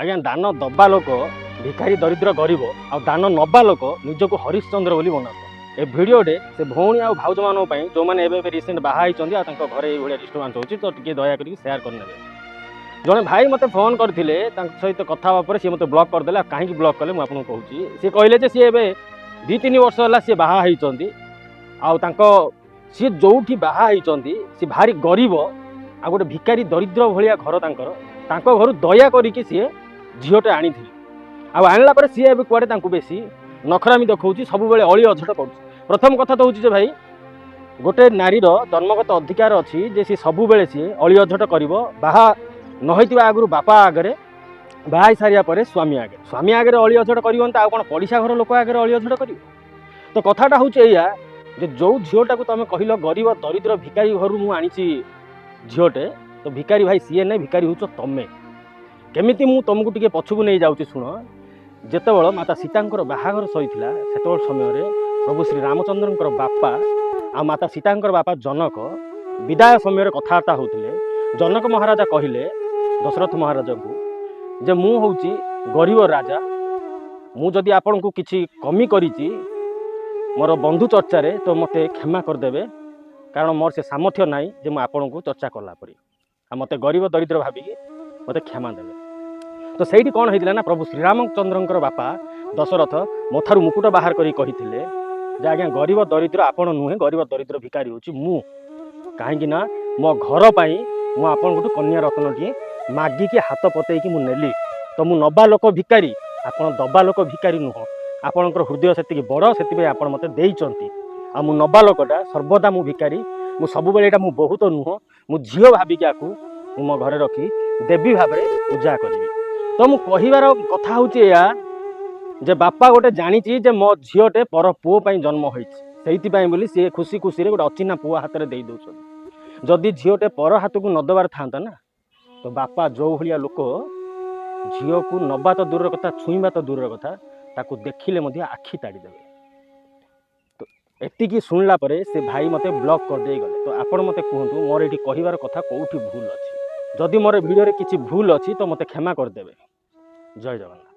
आज्ञा दान दबा लोक भिखारी दरिद्र गरीब आ दान नबा लोक निजक हरिश्चंद्र बोली बना ए भिडियोटे से भौणी आ भाउज मान जो मैंने रिसेंट बाहर घरे ये डिस्टर्बांस होती तो टे दयाक सेयार करने जड़े भाई मत फोन करते सहित कथा सी मत ब्लॉक करदे कहीं ब्लॉक कले मुझे कहूँ सी कहले सी ए 2-3 वर्ष है सी बाहर सी जो बाहर सी भारी गरीब आ गोटे भिकारी दरिद्र भाया घर घर दया करी सी झीटे आनी आणला सी ए कड़े बेसी नखरामी देखा सब बेले अली अझट कर प्रथम कथा तो हूँ भाई गोटे नारीर जन्मगत अधिकार अच्छी जे सी सब बेले सी अली अझट कर बाहा नई आगु बापा आगे बाहा सारिया पर स्वामी आगे अली अझट कर कौन पड़िशा घर लोक आगे अली अझट कर तो कथाटा हूँ जे जो झीटा को तुम कहल गरीब दरिद्र भिकारी घर मुझे झीटे तो भिकारी भाई सीए नहीं भिकारी हूँ तमें केमिति मु तुमको टे पछकू नहीं जाऊँ शुण जितेबाला माता सीता बाहाघर सही से समय प्रभु श्री रामचंद्र बापा आ माता सीता बापा जनक विदाय समय कथबार्ता होते जनक महाराजा कहले दशरथ महाराजा को जे मु हूँ गरीब राजा मु जदि आपण को किसी कमी करी मोर बंधु चर्चा तो मत क्षमा करदे कारण मोर से सामर्थ्य ना जे मुझे को चर्चा कलापरी आ मत गरीब दरिद्र भाविकी मत क्षमा देवे तो सही कौन होता ना प्रभु श्रीरामचंद्र बापा दशरथ मोथारू मुकुट बाहर करी कही आज्ञा गरीब दरिद्र आपण नुहे गरीब दरिद्र भिकारी हूँ मु कहीं मो घर पर मुझे कन्या रत्न टी मागिकी हाथ पतई नेली तो मु नबा लोक भिकारी आपण दबा लोक भिकारी नुह आपणकर हृदय से बड़ से आप मत देती आ मु नबा लोकटा सर्वदा मु भिकारी मु सब बेले मु बहुत नुह मु झील भाविकी आपको मो घरे रखी देवी भाव में पूजा करी तो मु कहबार कथा हूँ जे बापा गोटे जानी जे मो झीटे पर पुओ जन्म होती सी खुशी खुशी गोटे अचिना पुआ हाथ में दे दौरान जदि झीटे पर हाथ को नदबार था ना तो बापा जो भाया लोक झील को नबा तो दूर कथा छुईबा तो दूर कथा ताकू देखिले आखि ताड़ीदेवे तो एतिकी शुणला से भाई मते ब्लॉक कर दे गले तो आपण मते कहतु मोर ये कहबार कथा कौटी भूल अच्छी जदि मोर भिडियो किसी भूल अच्छी तो मते क्षमा करदेवे जय जगन्नाथ।